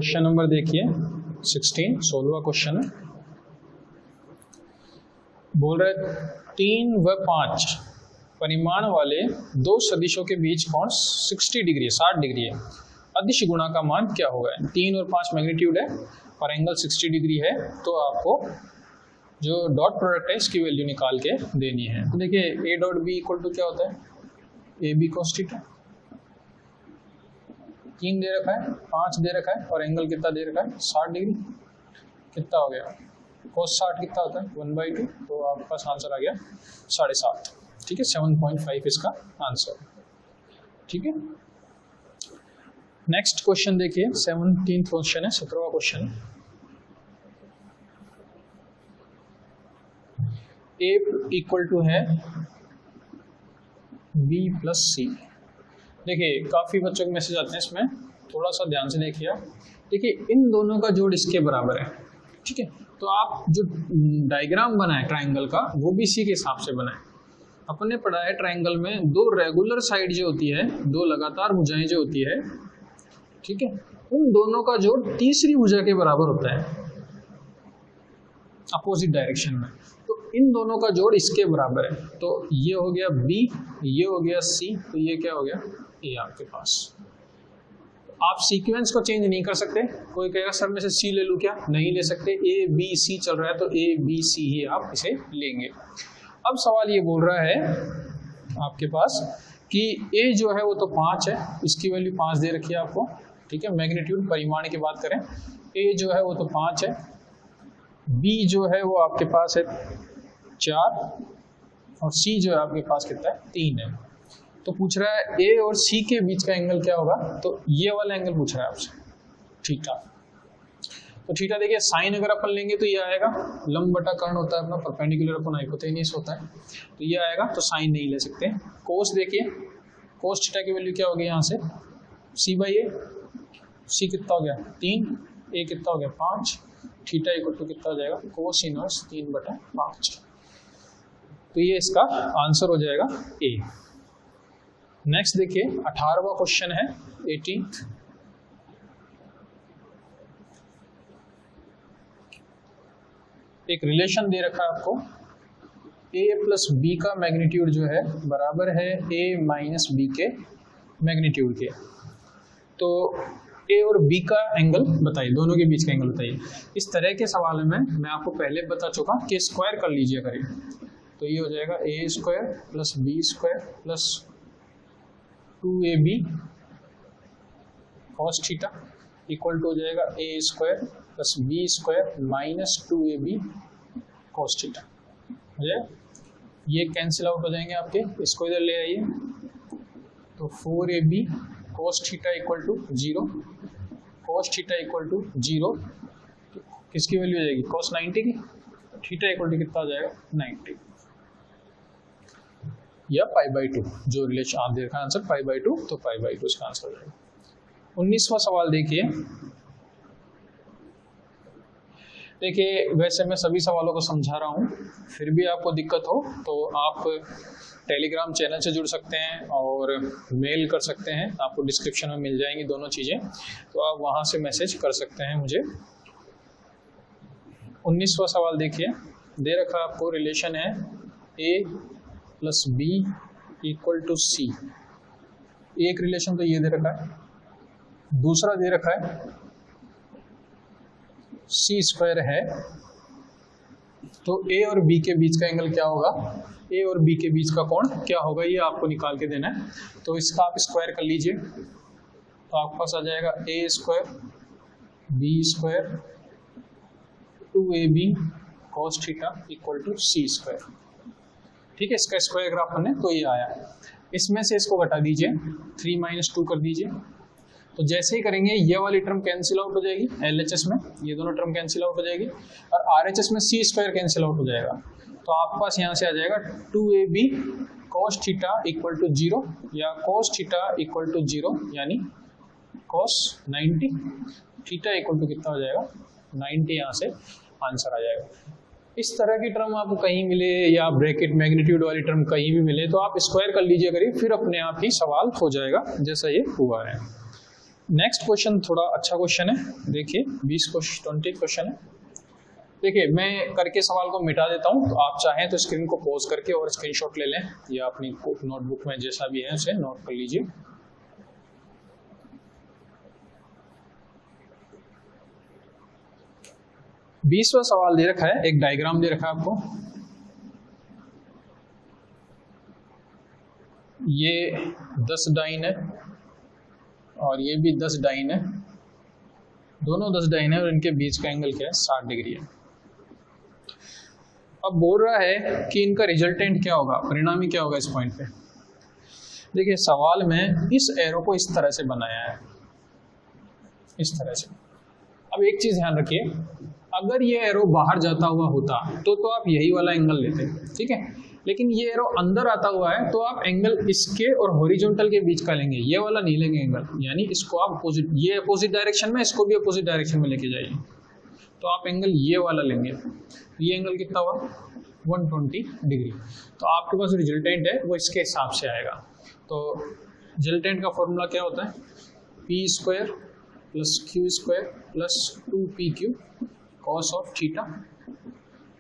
Question number देखिए 16, 16वां question है। बोल रहे 3 व 5 परिमाण वाले दो सदिशों के बीच कोण 60 डिग्री 60 डिग्री है। अदिश गुणा का मान क्या होगा? 3 और 5 मैग्नीट्यूड है और एंगल 60 डिग्री है, तो आपको जो डॉट प्रोडक्ट है इसकी वैल्यू निकाल के देनी है। तो देखिए a dot b equal to क्या होता है? A b cos theta. 3 दे रखा है, 5 दे रखा है और एंगल कितना दे रखा है? 60 डिग्री। कितना हो गया? cos 60 कितना होता है? 1/2। तो आपके पास आंसर आ गया 7.5। ठीक है, 7.5 इसका आंसर। ठीक है, नेक्स्ट क्वेश्चन देखिए 17th क्वेश्चन है, 17वां क्वेश्चन। ए इक्वल टू है बी प्लस सी। देखिए काफ़ी बच्चों के मैसेज आते हैं इसमें, थोड़ा सा ध्यान से देखिए। देखिए इन दोनों का जोड़ इसके बराबर है। ठीक है, तो आप जो डायग्राम बनाए ट्रायंगल का वो भी इसी के हिसाब से बनाए। अपन ने पढ़ा है ट्रायंगल में दो रेगुलर साइड जो होती है, दो लगातार भुजाएं जो होती है, ठीक है, उन दोनों का जोड़ तीसरी भुजा के बराबर होता है अपोजिट डायरेक्शन में। तो इन दोनों का जोड़ इसके बराबर है। तो ये हो गया बी, ये हो गया सी, तो ये क्या हो गया? ए आपके पास। आप सीक्वेंस को चेंज नहीं कर सकते। कोई कहेगा सर मैं से सी ले लूँ क्या? नहीं ले सकते। ए बी सी चल रहा है तो ए बी सी ही आप इसे लेंगे। अब सवाल ये बोल रहा है आपके पास कि ए जो है वो तो 5 है, इसकी वैल्यू 5 दे रखी है आपको। ठीक है, मैग्नीट्यूड परिमाण की बात करें, ए जो है वो तो 5 है, बी जो है वो आपके पास है 4 और सी जो है आपके पास कितना है? 3 है। तो पूछ रहा है ए और सी के बीच का एंगल क्या होगा? तो ये वाला एंगल पूछ रहा है आपसे, थीटा। तो थीटा देखिए साइन अगर अपन लेंगे तो ये आएगा, लंब बटा कर्ण होता है अपना, परपेंडिकुलर अपन हाइपोटेन्यूस होता है, तो ये आएगा। तो साइन नहीं ले सकते। कोस देखिए, कोस थीटा की वैल्यू क्या होगी यहाँ से? सी बाई ए। सी कितना हो गया? 3, ए कितना हो गया? 5, थीटा इक्वल टू कितना हो जाएगा? Cos inverse 3/5। तो ये इसका आंसर हो जाएगा ए। नेक्स्ट देखिए 18वां क्वेश्चन है 18th। एक रिलेशन दे रखा है आपको, a प्लस बी का मैग्नीट्यूड जो है बराबर है a माइनस बी के मैग्नीट्यूड के। तो a और b का एंगल बताइए, दोनों के बीच का एंगल बताइए। इस तरह के सवाल में मैं आपको पहले बता चुका कि स्क्वायर कर लीजिए करिए। तो ये हो जाएगा a square plus B square plus 2ab cos theta equal to हो जाएगा a square plus B square minus 2ab cos theta. ये कैंसिल आउट हो जाएंगे आपके, इसको इधर ले आइए। तो 4ab cos theta equal to 0, cos theta equal to 0, किसकी वैल्यू हो जाएगी? cos 90 की। थीटा इक्वल टू कितना हो जाएगा? 90 या π/2। जो रिलेशन आप देखा आंसर π/2, तो π/2 इसका आंसर हो जाएगा। 19वां सवाल देखिए। देखिए वैसे मैं सभी सवालों को समझा रहा हूँ, फिर भी आपको दिक्कत हो तो आप टेलीग्राम चैनल से जुड़ सकते हैं और मेल कर सकते हैं, आपको डिस्क्रिप्शन में मिल जाएंगी दोनों चीज़ें, तो आप वहाँ से मैसेज कर सकते हैं मुझे। 19वां सवाल देखिए, दे रखा आपको रिलेशन है a plus B equal to C. एक रिलेशन तो ये दे रखा है, दूसरा दे रखा है सी स्क्वायर है। तो ए और बी के बीच का एंगल क्या होगा? ए और बी के बीच का कोण क्या होगा? ये आपको निकाल के देना है। तो इसका आप स्क्वायर कर लीजिए, तो आपके पास आ जाएगा A square B square 2ab cos theta equal to C square. ठीक है, इसका स्क्वायर ग्राफ हमने तो ये आया। इसमें से इसको घटा दीजिए, 3 - 2 कर दीजिए। तो जैसे ही करेंगे ये वाली टर्म कैंसिल आउट हो जाएगी, LHS में ये दोनों टर्म कैंसिल आउट हो जाएगी और RHS में सी स्क्वायर कैंसिल आउट हो जाएगा। तो आपके पास यहाँ से आ जाएगा 2ab cos theta equal to 0 या cos थीटा इक्वल टू 0 यानी cos 90, थीटा इक्वल टू कितना हो जाएगा? 90। यहाँ से आंसर आ जाएगा। इस तरह की टर्म आपको कहीं मिले या ब्रैकेट मैग्नीट्यूड वाली टर्म कहीं भी मिले तो आप स्क्वायर कर लीजिए करिए, फिर अपने आप ही सवाल हो जाएगा जैसा ये हुआ है। नेक्स्ट क्वेश्चन थोड़ा अच्छा क्वेश्चन है, देखिए 20 क्वेश्चन है। देखिए मैं करके सवाल को मिटा देता हूँ, तो आप चाहें तो स्क्रीन को पॉज करके और स्क्रीनशॉट ले लें या अपनी नोटबुक में जैसा भी है उसे नोट कर लीजिए। बीसवां सवाल दे रखा है, एक डायग्राम दे रखा है आपको। ये 10 डाइन है और ये भी 10 डाइन है, दोनों 10 डाइन है और इनके बीच का एंगल क्या है, 60 डिग्री है। अब बोल रहा है कि इनका रिजल्टेंट क्या होगा, परिणामी क्या होगा इस पॉइंट पे। देखिए सवाल में इस एरो को इस तरह से बनाया है, इस तरह से। अब एक चीज ध्यान रखिए, अगर ये एरो बाहर जाता हुआ होता तो आप यही वाला एंगल लेते, ठीक है। लेकिन ये एरो अंदर आता हुआ है तो आप एंगल इसके और हॉरिजॉन्टल के बीच का लेंगे, ये वाला नहीं लेंगे एंगल। यानी इसको आप अपोजिट, ये अपोजिट डायरेक्शन में, इसको भी अपोजिट डायरेक्शन में लेके जाइए, तो आप एंगल ये वाला लेंगे। ये एंगल कितना हुआ, 120 डिग्री। तो आपके पास रिजल्टेंट है वो इसके हिसाब से आएगा। तो रिजल्टेंट का फॉर्मूला क्या होता है, p² + q² + 2pq cos of theta.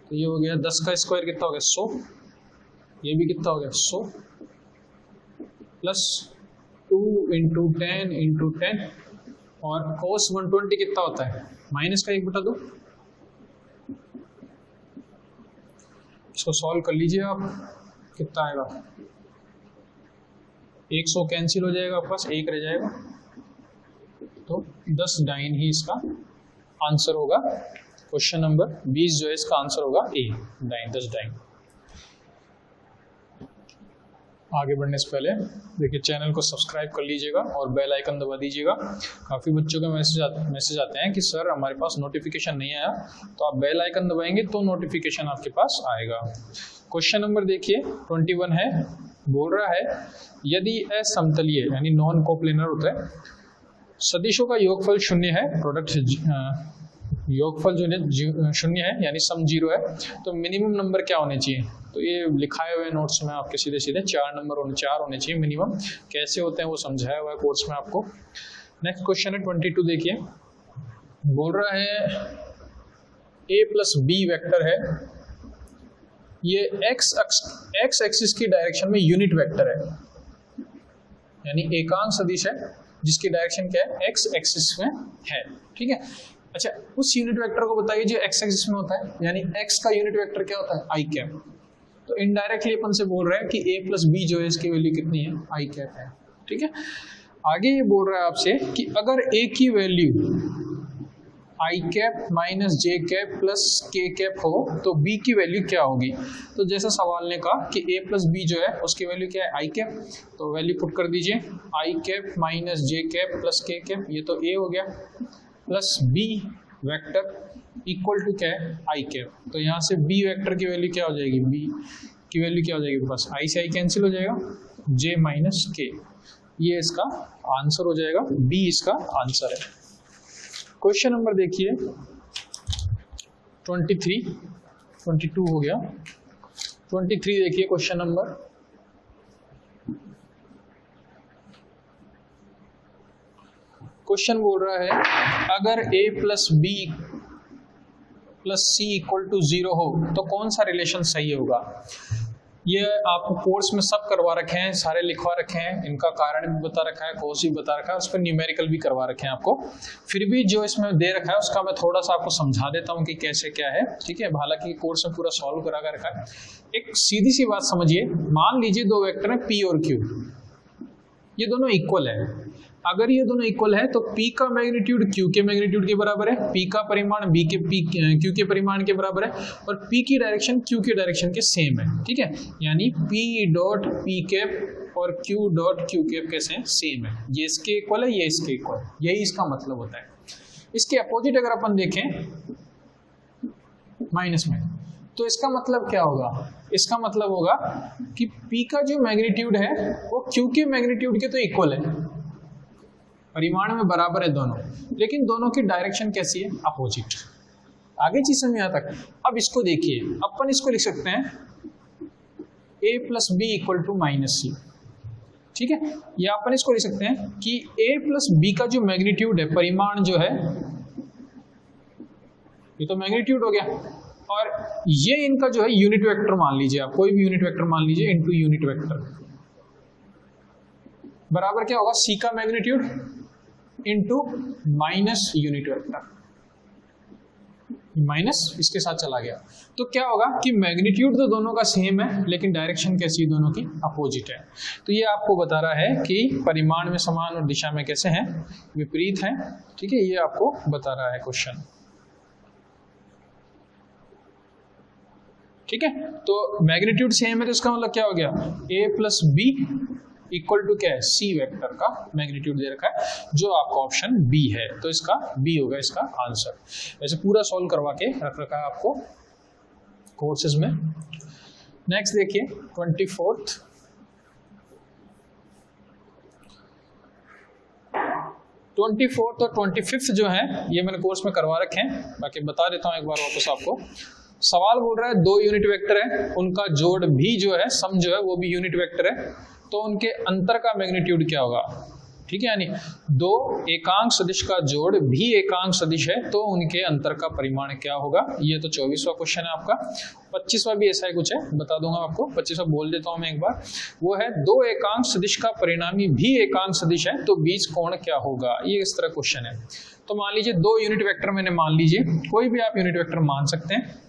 तो ये हो गया 10 का स्क्वायर कितना हो गया, 100। ये भी कितना हो गया, 100 प्लस 2 × 10 × 10 और cos 120 कितना होता है, माइनस का 1/2। इसको सॉल्व कर लीजिए आप, कितना आएगा, 100 कैंसिल हो जाएगा, आपके पास 1 रह जाएगा। तो 10 डाइन ही इसका आंसर होगा। क्वेश्चन नंबर 20 जो है इसका आंसर होगा ए, डाइन, 10 डाइन। आगे बढ़ने से पहले देखिए चैनल को सब्सक्राइब कर लीजिएगा और बेल आइकन दबा दीजिएगा। काफ़ी बच्चों के मैसेज आते हैं कि सर हमारे पास नोटिफिकेशन नहीं आया, तो आप बेल आइकन दबाएंगे तो नोटिफिकेशन आपके पास आएगा। क्वेश्चन नंबर देखिए 21 है, बोल रहा है यदि असमतलीय यानी नॉन कोप्लेनर होता है, सदिशों का योगफल 0 है, प्रोडक्ट योगफल जो 0 है यानी सम 0 है, तो मिनिमम नंबर क्या होने चाहिए। तो ये लिखाए हुए नोट्स में आपके सीधे सीधे 4 नंबर होने चाहिए मिनिमम। कैसे होते हैं वो समझाया हुआ है कोर्स में आपको। नेक्स्ट क्वेश्चन है 22, देखिए बोल रहा है a + b वेक्टर है, ये x एक्सिस की डायरेक्शन में यूनिट वेक्टर है, यानी एकांक सदिश है जिसकी डायरेक्शन क्या है, x एक्सिस में है, ठीक है। अच्छा, उस यूनिट वेक्टर को बताइए जो x एक्सिस में होता है, यानी x का यूनिट वेक्टर क्या होता है, i कैप। तो इनडायरेक्टली अपन से बोल रहा है कि a + b जो है इसकी वैल्यू कितनी है, i कैप है, ठीक है। आगे ये बोल रहा है आपसे कि अगर a की value i cap - j cap + k cap हो तो b की वैल्यू क्या होगी। तो जैसा सवाल ने कहा कि a + b जो है उसकी वैल्यू क्या है, i कैप, तो वैल्यू पुट कर दीजिए, i cap - j cap + k cap, ये तो a हो गया, plus b vector equal to क्या है, i कैप। तो यहाँ से b वेक्टर की वैल्यू क्या हो जाएगी, b की वैल्यू क्या हो जाएगी, बस i से i कैंसिल हो जाएगा, j - k, ये इसका आंसर हो जाएगा, b इसका आंसर है। क्वेश्चन नंबर देखिए 22 हो गया, 23 देखिए क्वेश्चन नंबर। क्वेश्चन बोल रहा है अगर a + b + c = 0 हो तो कौन सा रिलेशन सही होगा। ये आपको कोर्स में सब करवा रखे हैं, सारे लिखवा रखे हैं, इनका कारण भी बता रखा है, कोर्स भी बता रखा है, उस पर न्यूमेरिकल भी करवा रखे हैं आपको। फिर भी जो इसमें दे रखा है उसका मैं थोड़ा सा आपको समझा देता हूँ कि कैसे क्या है, ठीक है। हालांकि कोर्स में पूरा सॉल्व करा कर रखा है। एक सीधी सी बात समझिए, मान लीजिए दो वेक्टर है p और q, ये दोनों इक्वल है। अगर ये दोनों इक्वल है तो p का मैग्नीट्यूड q के मैग्नीट्यूड के बराबर है, p का परिमाण q के परिमाण के बराबर है, और p की डायरेक्शन q के डायरेक्शन के सेम है, ठीक है। यानी p.p कैप और q.q कैप कैसे हैं, सेम है। ये इसके इक्वल है, ये इसके इक्वल है, यही इसका मतलब होता है। इसके अपोजिट अगर अपन देखें माइनस में, तो इसका मतलब क्या होगा, इसका मतलब होगा कि p का जो मैग्नीट्यूड है वो q के मैग्नीट्यूड के तो इक्वल है, परिमाण में बराबर है दोनों, लेकिन दोनों की डायरेक्शन कैसी है, अपोजिट। आगे चीज समझ यहाँ तक। अब इसको देखिए, अपन इसको लिख सकते हैं a + b = -c। ठीक है, या अपन इसको लिख सकते हैं कि a प्लस बी का जो मैग्नीट्यूड है, परिमाण जो है, ये तो मैग्नीट्यूड हो गया, और ये इनका जो है यूनिट वेक्टर मान लीजिए आप, कोई भी यूनिट वेक्टर मान लीजिए इनटू यूनिट वेक्टर, बराबर क्या होगा, सी का magnitude into minus unit vector, minus इसके साथ चला गया, तो क्या होगा कि मैग्नीट्यूड तो दोनों का सेम है लेकिन डायरेक्शन कैसी है, दोनों की अपोजिट है। तो ये आपको बता रहा है कि परिमाण में समान और दिशा में कैसे हैं, विपरीत हैं। ठीक है, ये आपको बता रहा है क्वेश्चन। ठीक है, तो मैग्नीट्यूड सेम है तो इसका मतलब क्या हो गया, a plus B equal to क्या है, सी वेक्टर का मैग्नीट्यूड दे रखा है, जो आपका ऑप्शन बी है, तो इसका बी होगा इसका आंसर। वैसे पूरा सॉल्व करवा के रख रखा है आपको कोर्सेज में। नेक्स्ट देखिए 24th, और 25th जो है ये मैंने कोर्स में करवा रखे हैं, बाकी बता देता हूं एक बार वापस आपको। सवाल बोल रहा है दो यूनिट वेक्टर है, उनका जोड़ भी जो है, सम जो है वो भी यूनिट वेक्टर है, तो उनके अंतर का मैग्नीट्यूड क्या होगा। ठीक है, यानी दो एकांक सदिश का जोड़ भी एकांक सदिश है तो उनके अंतर का परिमाण क्या होगा। ये तो 24वां क्वेश्चन है आपका। 25वां भी ऐसा ही कुछ है, बता दूंगा आपको, 25वां बोल देता हूं मैं एक बार। वो है दो एकांक सदिश का परिणामी भी एकांक सदिश है तो बीज कोण क्या होगा। ये इस तरह क्वेश्चन है। तो मान लीजिए दो यूनिट वेक्टर मैंने मान लीजिए, कोई भी आप यूनिट वेक्टर मान सकते हैं।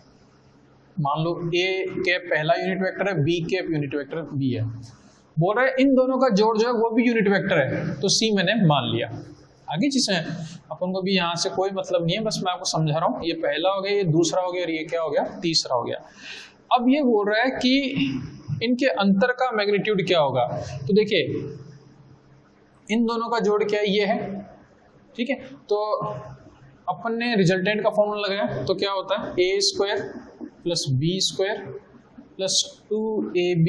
मान लो ए कैप पहला यूनिट वेक्टर है, b cap unit vector b है। बोल रहा है इन दोनों का जोड़ जो है वो भी यूनिट वेक्टर है, तो सी मैंने मान लिया। आगे चीजें अपन को भी यहाँ से कोई मतलब नहीं है, बस मैं आपको समझा रहा हूँ। ये पहला हो गया, ये दूसरा हो गया, और ये क्या हो गया, तीसरा हो गया। अब ये बोल रहा है कि इनके अंतर का मैग्नीट्यूड क्या होगा। तो देखिए इन दोनों का जोड़ क्या है, ये है। ठीक है, तो अपन ने रिजल्टेंट का फॉर्मूला लगाया तो क्या होता है, A square plus B square plus 2ab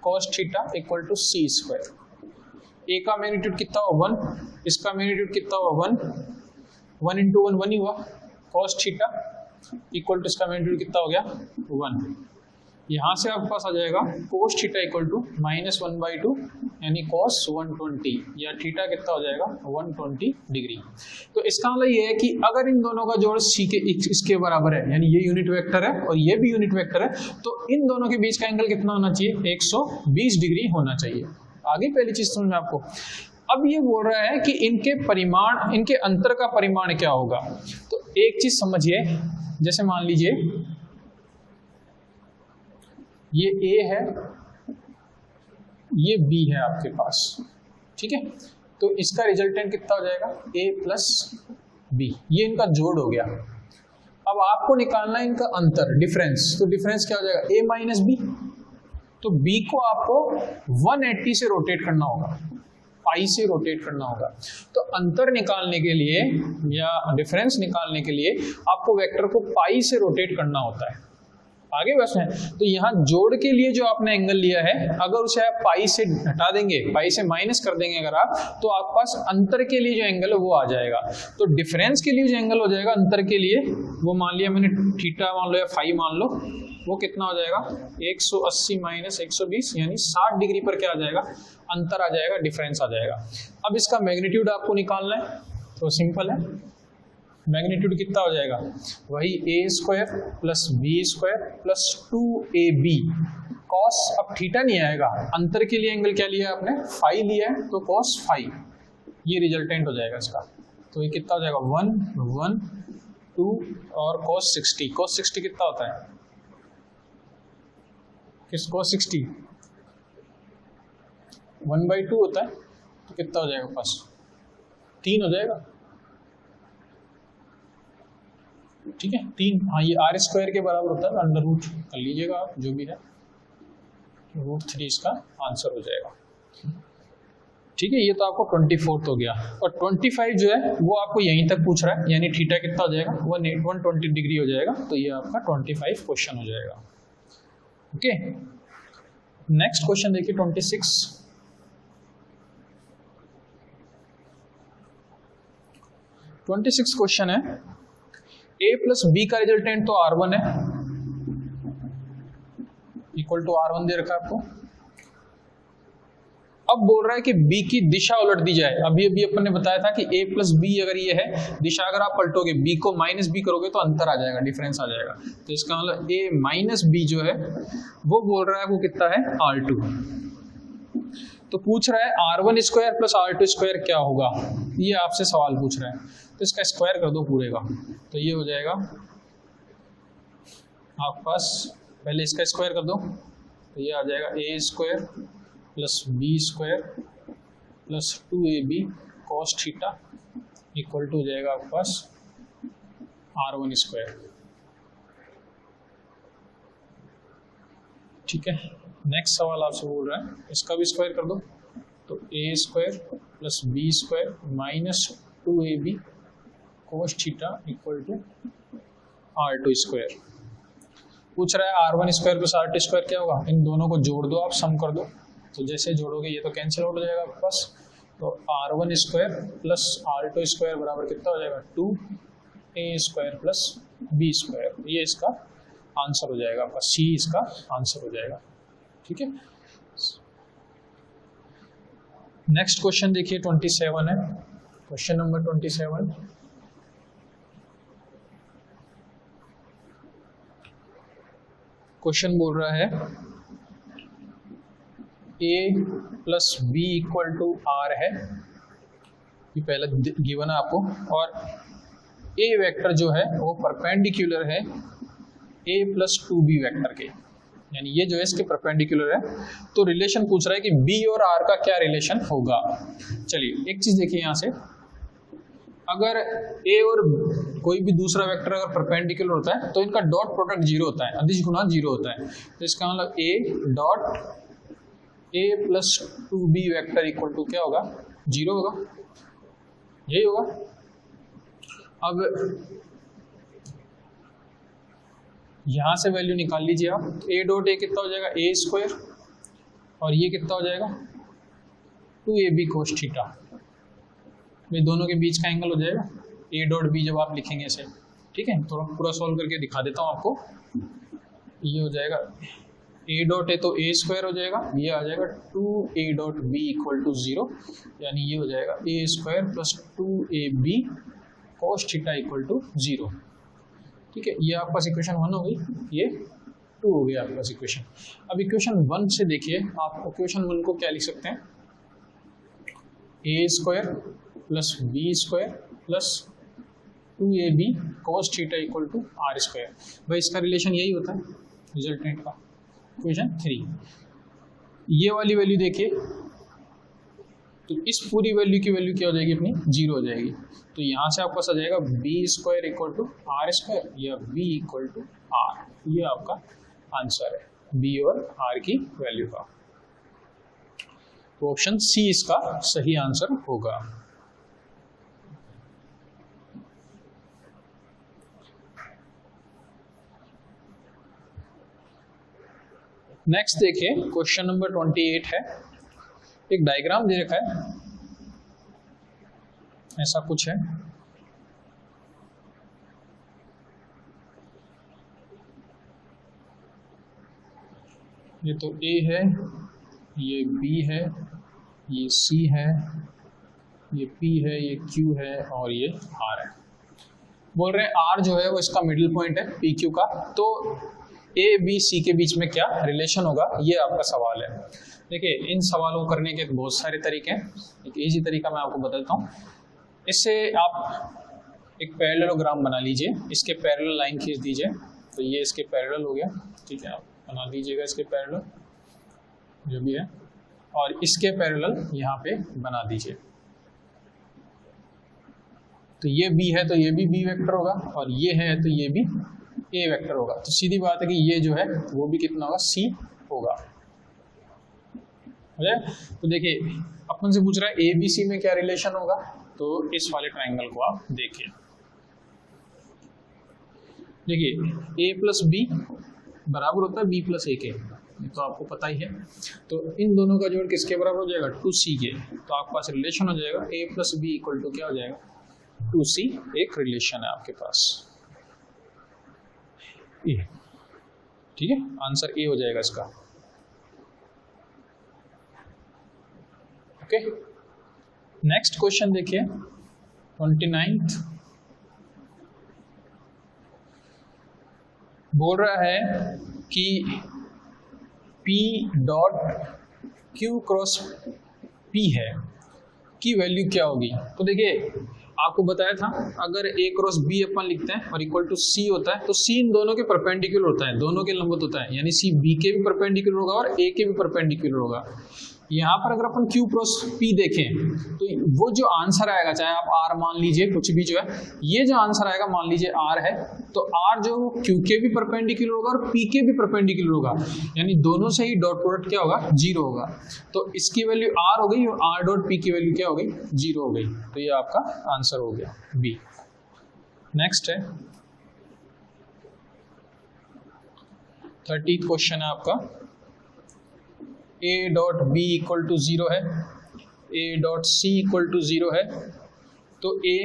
cos theta equal to C square. A का मैग्नीट्यूड कितना हुआ 1, इसका मैग्नीट्यूड कितना हुआ 1, 1 इंटू 1 1 ही हुआ, cos थीटा इक्वल टू इसका मैग्नीट्यूड कितना हो गया 1। यहाँ से आपके पास आ जाएगा cos थीटा इक्वल टू -1/2 यानी cos 120, या थीटा कितना हो जाएगा 120 डिग्री। तो इसका मतलब ये है कि अगर इन दोनों का जोड़ सी के इसके बराबर है, यानी ये यूनिट वेक्टर है और ये भी यूनिट वेक्टर है, तो इन दोनों के बीच का एंगल कितना होना चाहिए, 120 डिग्री होना चाहिए। आगे पहली चीज समझ में आपको। अब ये बोल रहा है कि इनके परिमाण, इनके अंतर का परिमाण क्या होगा। तो एक चीज समझिए, जैसे मान लीजिए ये A है, ये B है आपके पास। ठीक है, तो इसका रिजल्टेंट कितना हो जाएगा A प्लस B, ये इनका जोड़ हो गया। अब आपको निकालना है इनका अंतर, डिफरेंस। तो डिफरेंस क्या हो जाएगा, A माइनस बी। तो B को आपको 180 से रोटेट करना होगा, पाई से रोटेट करना होगा। तो अंतर निकालने के लिए या डिफरेंस निकालने के लिए आपको वेक्टर को पाई से रोटेट करना होता है। आगे बस है, तो यहाँ जोड़ के लिए जो आपने एंगल लिया है, अगर उसे आप पाई से हटा देंगे, पाई से माइनस कर देंगे अगर आप, तो आपके पास अंतर के लिए जो एंगल है वो आ जाएगा। तो डिफरेंस के लिए जो एंगल हो जाएगा अंतर के लिए, वो मान लिया मैंने थीटा मान लो या फाई मान लो, वो कितना हो जाएगा 180 माइनस 120 यानी 60 डिग्री पर क्या आ जाएगा, अंतर आ जाएगा, डिफरेंस आ जाएगा। अब इसका मैग्नीट्यूड आपको निकालना है, तो सिंपल है, मैग्नीट्यूड कितना हो जाएगा, वही A square plus B square plus 2ab cos, अब थीटा नहीं आएगा, अंतर के लिए एंगल क्या लिया आपने, फाई लिया है, तो कॉस फाई, ये रिजल्टेंट हो जाएगा इसका। तो ये कितना हो जाएगा 1 1 2 और cos 60। cos 60 कितना होता है, किस cos 60 1/2 होता है, तो कितना हो जाएगा पास 3 हो जाएगा। ठीक है, 3, हाँ ये आर स्क्वायर के बराबर होता है, अंडर रूट कर लीजिएगा आप, जो भी है √3 इसका आंसर हो जाएगा। ठीक है, ये तो आपको 24th हो गया। और 25 जो है वो आपको यहीं तक पूछ रहा है, यानी थीटा कितना हो जाएगा 120 डिग्री हो जाएगा। तो ये आपका 25 क्वेश्चन हो जाएगा। ओके, नेक्स्ट क्वेश्चन देखिए 26। क्वेश्चन है, A प्लस बी का रिजल्टेंट तो R1 है, इक्वल टू R1 दे रखा है आपको। अब बोल रहा है कि b की दिशा उलट दी जाए। अभी अभी अपन ने बताया था कि a प्लस बी अगर ये है दिशा, अगर आप पलटोगे b को माइनस बी करोगे तो अंतर आ जाएगा, डिफरेंस आ जाएगा। तो इसका मतलब a माइनस बी जो है वो बोल रहा है वो कितना है R2। तो पूछ रहा है R1 square plus R2 square क्या होगा, ये आपसे सवाल पूछ रहा है। तो इसका स्क्वायर कर दो पूरे का, तो ये हो जाएगा आपके पास, पहले इसका स्क्वायर कर दो तो ये आ जाएगा a square plus B square plus 2ab cos theta equal to हो जाएगा आपके पास R1 स्क्वायर। ठीक है, नेक्स्ट सवाल आपसे बोल रहा है इसका भी स्क्वायर कर दो, तो a square plus B square minus 2ab cos theta equal to R2 square. पूछ रहा है R1 square plus R2 square क्या होगा, इन दोनों को जोड़ दो, आप सम कर दो। तो जैसे जोड़ोगे ये तो कैंसिल आउट हो जाएगा आपके पास, तो R1 square plus R2 square बराबर कितना हो जाएगा 2a square plus b square. ये इसका आंसर हो जाएगा आपका, C इसका आंसर हो जाएगा। ठीक है, नेक्स्ट क्वेश्चन देखिए 27 है, क्वेश्चन नंबर 27। क्वेश्चन बोल रहा है a plus B equal to r है, ये पहले गिवन है आपको, और a वेक्टर जो है वो परपेंडिकुलर है a प्लस 2b वेक्टर के, यानी ये जो है इसके परपेंडिकुलर है। तो रिलेशन पूछ रहा है कि b और r का क्या रिलेशन होगा। चलिए एक चीज देखिए यहाँ से, अगर a और कोई भी दूसरा वेक्टर अगर परपेंडिकुलर होता है तो इनका डॉट प्रोडक्ट जीरो होता है, अदिश गुना जीरो होता है। तो इसका मतलब a डॉट a plus 2b vector equal to क्या होगा, जीरो होगा, यही होगा। अब यहां से वैल्यू निकाल लीजिए आप, a डॉट a कितना हो जाएगा a स्क्वायर, और ये कितना हो जाएगा 2ab कोस थीटा, ये दोनों के बीच का एंगल हो जाएगा a डॉट b जब आप लिखेंगे ऐसे। ठीक है, तो पूरा सॉल्व करके दिखा देता हूँ आपको। ये हो जाएगा a डॉट a तो a स्क्वायर हो जाएगा, ये आ जाएगा 2a dot b equal to 0, यानी ये हो जाएगा a square plus 2ab cos theta equal to 0। ठीक है, ये आपका इक्वेशन 1 हो गई, ये 2 हो गया आपका इक्वेशन। अब इक्वेशन 1 से देखिए, आप इक्वेशन 1 को क्या लिख सकते हैं, a square plus B square plus 2ab cos theta equal to r square. भाई इसका रिलेशन यही होता है रिजल्टेंट का। इक्वेशन 3, ये वाली वैल्यू देखिए, तो इस पूरी वैल्यू की वैल्यू क्या हो जाएगी अपनी, 0 हो जाएगी। तो यहाँ से आपका आ जाएगा b square equal to r square या बी इक्वल टू आर, ये आपका आंसर है बी और आर की वैल्यू का। तो ऑप्शन सी इसका सही आंसर होगा। नेक्स्ट देखिए क्वेश्चन नंबर 28 है, एक डायग्राम दे रखा है, ऐसा कुछ है। ये तो A है, ये B है, ये C है, ये P है, ये Q है और ये R है। बोल रहे हैं R जो है वो इसका मिडिल पॉइंट है PQ का, तो A B C के बीच में क्या रिलेशन होगा, ये आपका सवाल है। देखिए इन सवालों को करने के बहुत सारे तरीके हैं, एक इजी तरीका मैं आपको बताता हूँ। इससे आप एक पैरेललोग्राम बना लीजिए, इसके पैरेलल लाइन खींच दीजिए, तो ये इसके पैरेलल हो गया। ठीक है, आप बना दीजिएगा इसके पैरेलल जो भी है, और इसके पैरेलल यहाँ पे बना दीजिए। तो ये B है तो ये भी B वेक्टर होगा, और ये है तो ये भी A वेक्टर होगा। तो सीधी बात है कि ये जो है वो भी कितना होगा, C होगा। तो देखिए अपन से पूछ रहा है ABC में क्या रिलेशन होगा, तो इस वाले ट्राइंगल को आप देखिए। देखिए A प्लस बी बराबर होता है B प्लस A के, ये तो आपको पता ही है। तो इन दोनों का जोड़ किसके बराबर हो जाएगा, 2C के। तो आपके पास रिलेशन हो जाएगा A plus B equal to क्या हो जाएगा, 2C। एक रिलेशन है आपके पास A। ठीक है, आंसर A हो जाएगा इसका। ओके, नेक्स्ट क्वेश्चन देखिए 29th। बोल रहा है कि P dot Q cross P है की वैल्यू क्या होगी। तो देखिए आपको बताया था अगर A क्रॉस B अपन लिखते हैं और इक्वल टू C होता है तो C इन दोनों के परपेंडिकुलर होता है, दोनों के लंबवत होता है, यानी C B के भी परपेंडिकुलर होगा और A के भी परपेंडिकुलर होगा। यहाँ पर अगर अपन Q क्रॉस P देखें तो वो जो आंसर आएगा, चाहे आप R मान लीजिए कुछ भी, जो है ये जो आंसर आएगा मान लीजिए R है, तो R जो Q के भी परपेंडिकुलर होगा और P के भी परपेंडिकुलर होगा, यानी दोनों से ही डॉट प्रोडक्ट क्या होगा, 0 होगा। तो इसकी वैल्यू R हो गई और R डॉट P की वैल्यू क्या हो गई, 0 हो गई। तो ये आपका आंसर हो गया B। नेक्स्ट है 30th क्वेश्चन है आपका, A dot B equal to 0 है, A dot C equal to 0 है, तो A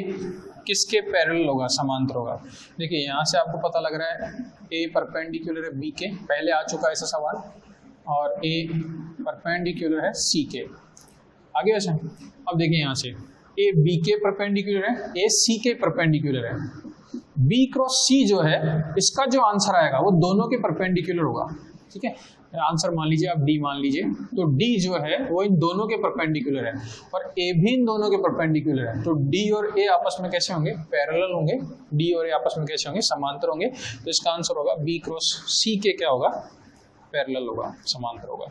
किसके पैरेलल होगा, समांतर होगा। देखिए यहाँ से आपको पता लग रहा है A परपेंडिकुलर है B के, पहले आ चुका है ऐसा सवाल, और A परपेंडिकुलर है C के, आगे वैसे। अब देखिए यहाँ से A B के परपेंडिकुलर है, A C के परपेंडिकुलर है, B क्रॉस C जो है इसका जो आंसर आएगा वो दोनों के परपेंडिकुलर होगा, ठीक है। आंसर मान लीजिए आप D मान लीजिए, तो D जो है वो इन दोनों के परपेंडिकुलर है और A भी इन दोनों के परपेंडिकुलर है, तो D और A आपस में कैसे होंगे, पैरेलल होंगे। D और A आपस में कैसे होंगे, समांतर होंगे। तो इसका आंसर होगा B क्रॉस C के क्या होगा, पैरेलल होगा, समांतर होगा।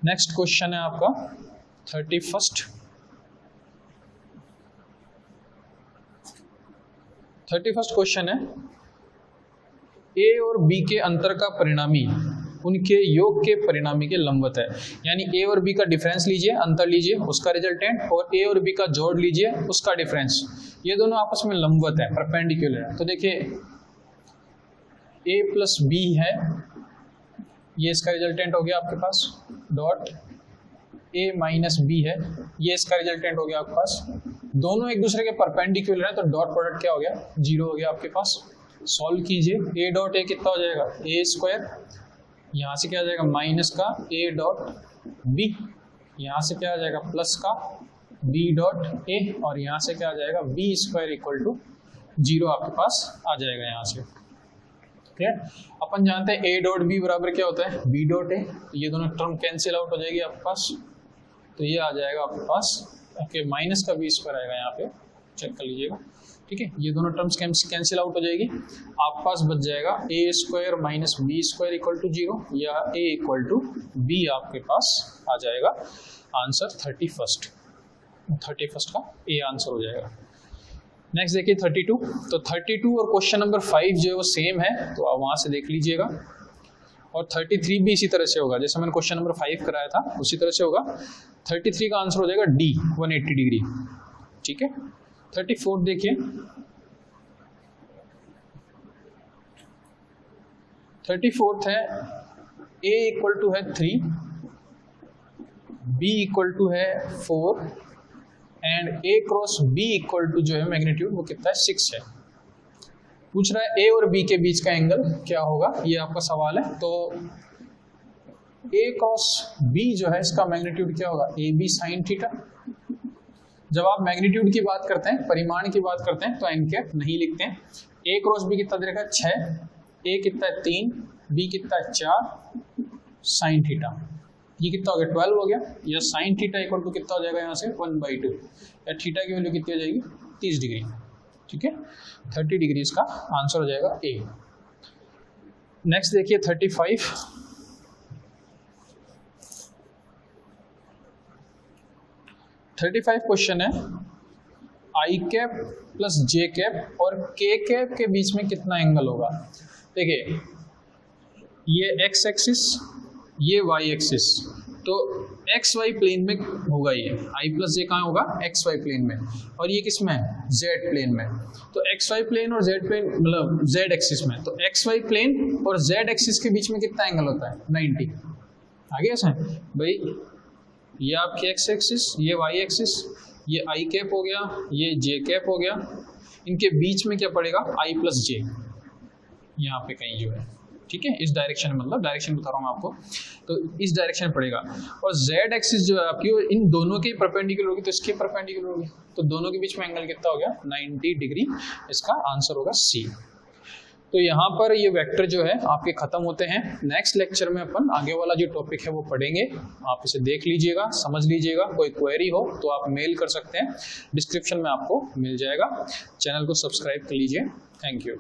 नेक्स्ट क्वेश्चन है आपका 31st क्वेश्चन है, A और B के अंतर का परिणामी उनके योग के परिणामी के लंबवत है, यानी A और B का डिफरेंस लीजिए, अंतर लीजिए, उसका रिजल्टेंट, और A और B का जोड़ लीजिए, उसका डिफरेंस, ये दोनों आपस में लंबवत है, परपेंडिकुलर है। तो देखिए A प्लस B है, ये इसका रिजल्टेंट हो गया आपके पास, डॉट A माइनस B है, ये इसका रिजल्टेंट हो गया आपके पास, दोनों एक दूसरे के परपेंडिकुलर है, तो डॉट प्रोडक्ट क्या हो गया, 0 हो गया आपके पास। सॉल्व कीजिए, A डॉट A कितना हो जाएगा, A स्क्वायर, यहाँ से क्या आ जाएगा माइनस का A डॉट B, यहाँ से क्या आ जाएगा प्लस का B डॉट A, और यहाँ से क्या आ जाएगा B स्क्वायर इक्वल टू 0 आपके पास आ जाएगा यहाँ से। क्लियर। अपन जानते हैं A डॉट B बराबर क्या होता है, B डॉट A, ये दोनों टर्म कैंसिल आउट हो जाएगी आपके पास, तो ये आ जाएगा आपके पास ओके, माइनस का B स्क्वायर आएगा, यहाँ पे चेक कर लीजिएगा, ठीक है। ये दोनों टर्म्स कैंसिल आउट हो जाएगी, आपके पास बच जाएगा A square minus B square equal to 0, या A इक्वल टू B आपके पास आ जाएगा आंसर 31st का A आंसर हो जाएगा। नेक्स्ट देखिए 32, तो 32 और क्वेश्चन नंबर 5 जो है वो सेम है, तो आप वहाँ से देख लीजिएगा, और 33 भी इसी तरह से होगा, जैसे मैंने क्वेश्चन नंबर 5 कराया था उसी तरह से होगा। 33 का आंसर हो जाएगा D 180 डिग्री, ठीक है। 34 देखिए, 34th है A इक्वल टू है 3, B इक्वल टू है 4 and A cross B equal to जो है मैग्नीट्यूड वो कितना है 6 है। पूछ रहा है A और B के बीच का एंगल क्या होगा, ये आपका सवाल है। तो A क्रॉस B जो है इसका मैग्नीट्यूड क्या होगा, AB साइन थीटा। जब आप मैग्नीट्यूड की बात करते हैं, परिमाण की बात करते हैं, तो एन कैप नहीं लिखते हैं। A क्रॉस B कितना दे रखा है 6, A कितना है 3, B कितना है 4 साइन थीटा, ये कितना हो गया 12 हो गया, या साइन थीटा इक्वल टू कितना हो जाएगा यहाँ से 1/2, या थीटा की वैल्यू कितनी हो जाएगी 30 डिग्री, ठीक है। 30 डिग्री इसका आंसर हो जाएगा A। नेक्स्ट देखिए 35, क्वेश्चन है आई कैप प्लस जे कैप और के कैप के बीच में कितना एंगल होगा। देखिए ये एक्स एक्सिस, ये वाई एक्सिस, तो एक्स वाई प्लेन में होगा, ये आई प्लस जे कहाँ होगा, एक्स वाई प्लेन में, और ये किस में है, जेड प्लेन में। तो एक्स वाई प्लेन और जेड प्लेन मतलब जेड एक्सिस में, तो एक्स वाई प्लेन और जेड एक्सिस के बीच में कितना एंगल होता है 90। आगे ऐसा है भाई, ये आपकी एक्स एक्सिस, ये वाई एक्सिस, ये आई कैप हो गया, ये जे कैप हो गया, इनके बीच में क्या पड़ेगा आई प्लस जे, यहाँ पे कहीं जो है, ठीक है, इस डायरेक्शन में, मतलब डायरेक्शन बता रहा हूँ मैं आपको, तो इस डायरेक्शन में पड़ेगा। और z एक्सिस जो है आपकी इन दोनों के परपेंडिकुलर होगी, तो इसके परपेंडिकुलर होगी, तो दोनों के बीच में एंगल कितना हो गया 90 डिग्री। इसका आंसर होगा सी। तो यहाँ पर ये वेक्टर जो है आपके खत्म होते हैं। नेक्स्ट लेक्चर में अपन आगे वाला जो टॉपिक है वो पढ़ेंगे, आप इसे देख लीजिएगा, समझ लीजिएगा। कोई क्वेरी हो तो आप मेल कर सकते हैं, डिस्क्रिप्शन में आपको मिल जाएगा। चैनल को सब्सक्राइब कर लीजिए। Thank you.